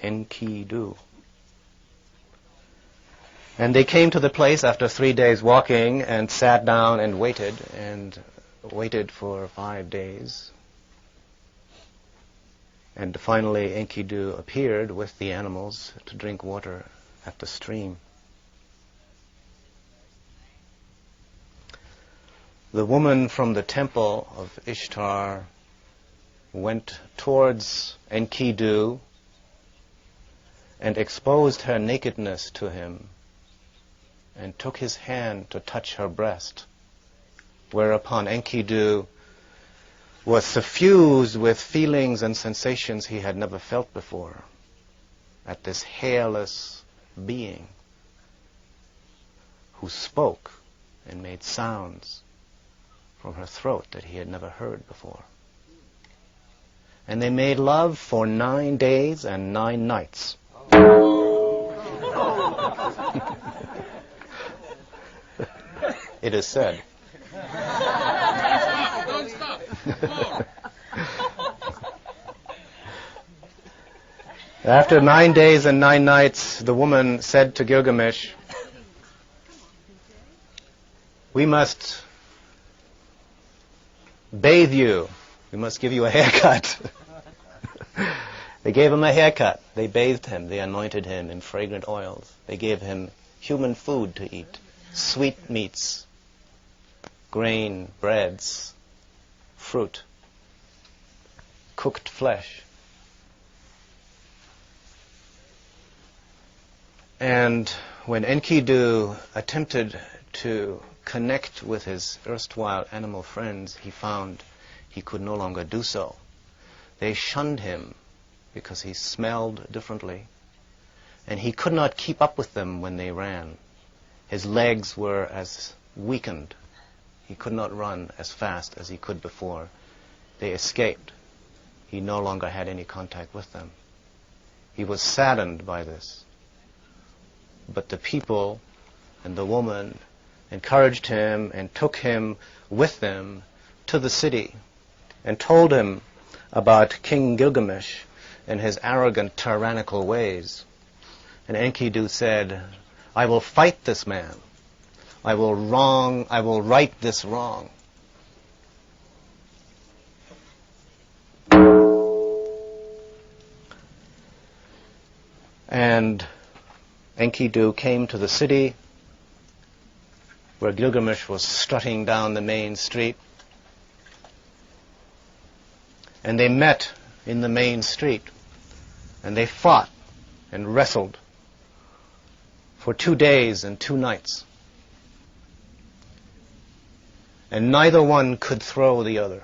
Enkidu. And they came to the place after 3 days walking and sat down and waited for 5 days. And finally Enkidu appeared with the animals to drink water at the stream. The woman from the temple of Ishtar went towards Enkidu and exposed her nakedness to him and took his hand to touch her breast, whereupon Enkidu was suffused with feelings and sensations he had never felt before at this hairless being who spoke and made sounds from her throat that he had never heard before. And they made love for 9 days and 9 nights. It is said. Don't stop. More. After 9 days and 9 nights, the woman said to Gilgamesh, "We must bathe you. We must give you a haircut." They gave him a haircut. They bathed him. They anointed him in fragrant oils. They gave him human food to eat, sweet meats, grain, breads, fruit, cooked flesh. And when Enkidu attempted to connect with his erstwhile animal friends, he found he could no longer do so. They shunned him because he smelled differently, and he could not keep up with them when they ran. His legs were as weakened. He could not run as fast as he could before. They escaped. He no longer had any contact with them. He was saddened by this. But the people and the woman encouraged him and took him with them to the city and told him about King Gilgamesh and his arrogant, tyrannical ways. And Enkidu said, "I will fight this man. I will right this wrong." And Enkidu came to the city where Gilgamesh was strutting down the main street. And they met in the main street, and they fought and wrestled for 2 days and 2 nights. And neither one could throw the other.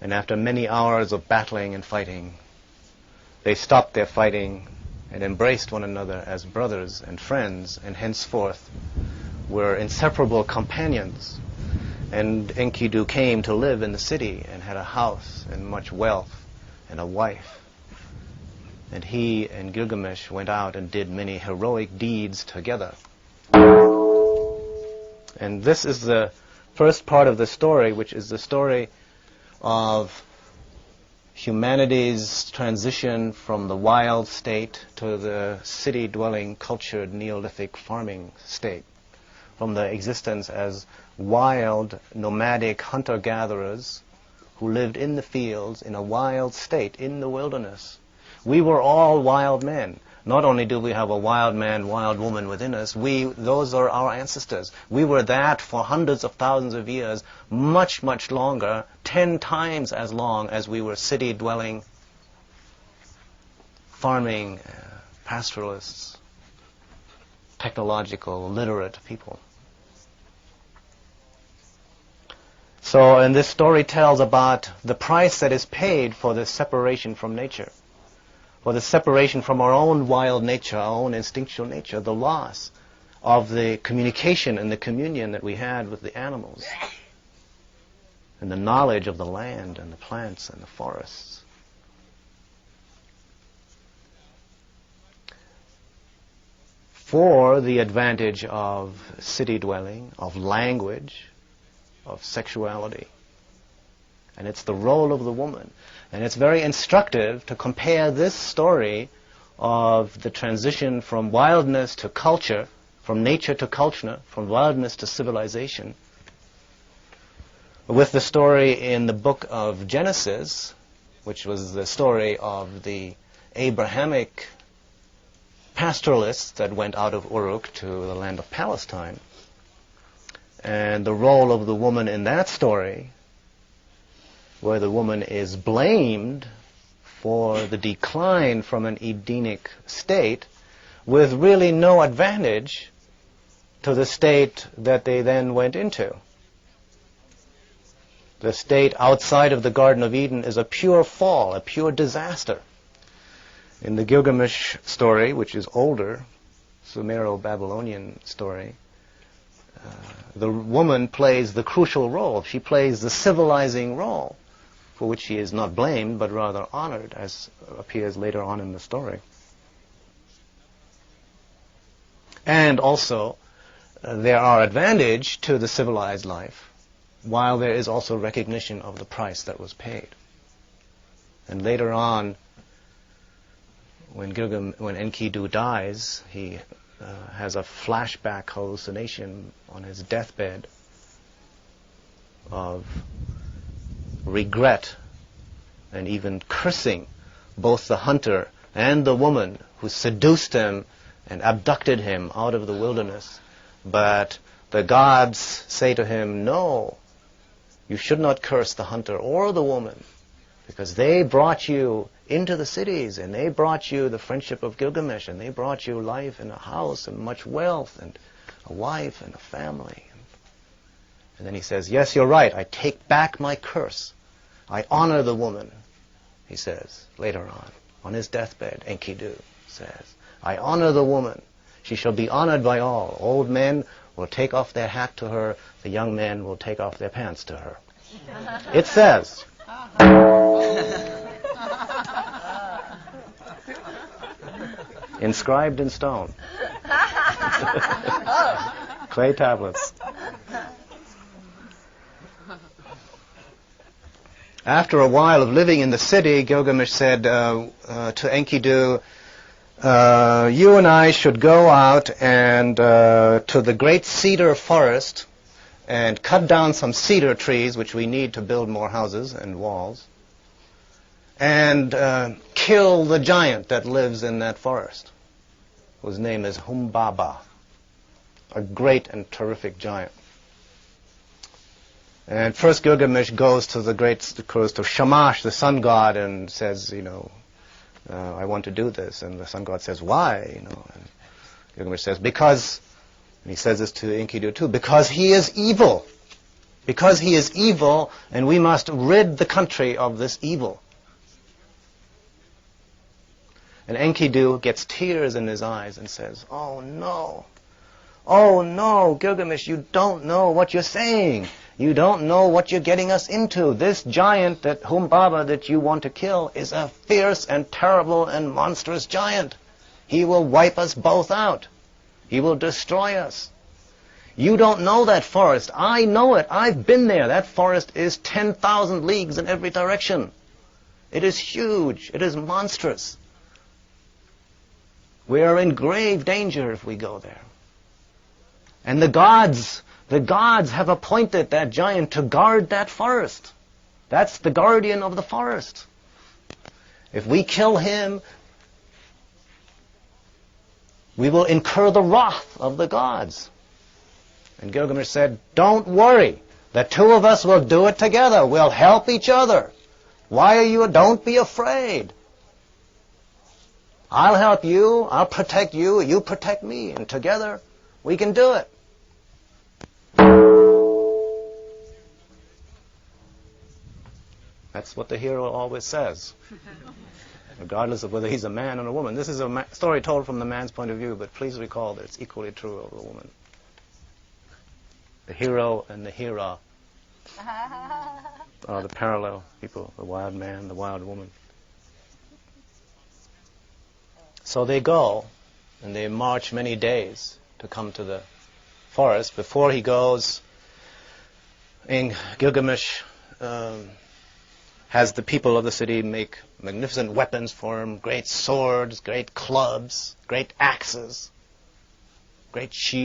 And after many hours of battling and fighting, they stopped their fighting and embraced one another as brothers and friends, and henceforth were inseparable companions. And Enkidu came to live in the city and had a house and much wealth and a wife. And he and Gilgamesh went out and did many heroic deeds together. And this is the first part of the story, which is the story of humanity's transition from the wild state to the city-dwelling, cultured, Neolithic farming state, from the existence as wild, nomadic hunter-gatherers who lived in the fields in a wild state, in the wilderness. We were all wild men. Not only do we have a wild man, wild woman within us, those are our ancestors. We were that for hundreds of thousands of years, much, much longer, 10 times as long as we were city-dwelling, farming, pastoralists, technological, literate people. So, and this story tells about the price that is paid for this separation from nature, for the separation from our own wild nature, our own instinctual nature, the loss of the communication and the communion that we had with the animals, and the knowledge of the land and the plants and the forests. For the advantage of city dwelling, of language, of sexuality. And it's the role of the woman. And it's very instructive to compare this story of the transition from wildness to culture, from nature to culture, from wildness to civilization, with the story in the book of Genesis, which was the story of the Abrahamic pastoralists that went out of Uruk to the land of Palestine. And the role of the woman in that story, where the woman is blamed for the decline from an Edenic state, with really no advantage to the state that they then went into. The state outside of the Garden of Eden is a pure fall, a pure disaster. In the Gilgamesh story, which is older, Sumero-Babylonian story, the woman plays the crucial role. She plays the civilizing role, for which she is not blamed, but rather honored, as appears later on in the story. And also, there are advantages to the civilized life, while there is also recognition of the price that was paid. And later on, when Enkidu dies, he has a flashback hallucination on his deathbed of regret and even cursing both the hunter and the woman who seduced him and abducted him out of the wilderness. But the gods say to him, no, you should not curse the hunter or the woman, because they brought you into the cities, and they brought you the friendship of Gilgamesh, and they brought you life and a house and much wealth and a wife and a family. And then he says, yes, you're right, I take back my curse. I honor the woman, he says later on his deathbed. Enkidu says, I honor the woman. She shall be honored by all. Old men will take off their hat to her. The young men will take off their pants to her. It says. Inscribed in stone. Clay tablets. After a while of living in the city, Gilgamesh said to Enkidu, you and I should go out and to the great cedar forest and cut down some cedar trees, which we need to build more houses and walls, and kill the giant that lives in that forest, whose name is Humbaba, a great and terrific giant. And first Gilgamesh goes to Shamash, the sun god, and says, I want to do this. And the sun god says, why? And Gilgamesh says, because, and he says this to Enkidu too, because he is evil. Because he is evil, and we must rid the country of this evil. And Enkidu gets tears in his eyes and says, oh no, Gilgamesh, you don't know what you're saying. You don't know what you're getting us into. This giant, that Humbaba that you want to kill, is a fierce and terrible and monstrous giant. He will wipe us both out. He will destroy us. You don't know that forest. I know it. I've been there. That forest is 10,000 leagues in every direction. It is huge. It is monstrous. We are in grave danger if we go there. And the gods have appointed that giant to guard that forest. That's the guardian of the forest. If we kill him, we will incur the wrath of the gods. And Gilgamesh said, don't worry. The two of us will do it together. We'll help each other. Don't be afraid. I'll help you, I'll protect you, you protect me, and together we can do it. That's what the hero always says, regardless of whether he's a man or a woman. This is a story told from the man's point of view, but please recall that it's equally true of the woman. The hero and the hera are the parallel people, the wild man, the wild woman. So they go, and they march many days to come to the forest. Before he goes, Gilgamesh has the people of the city make magnificent weapons for him, great swords, great clubs, great axes, great shields.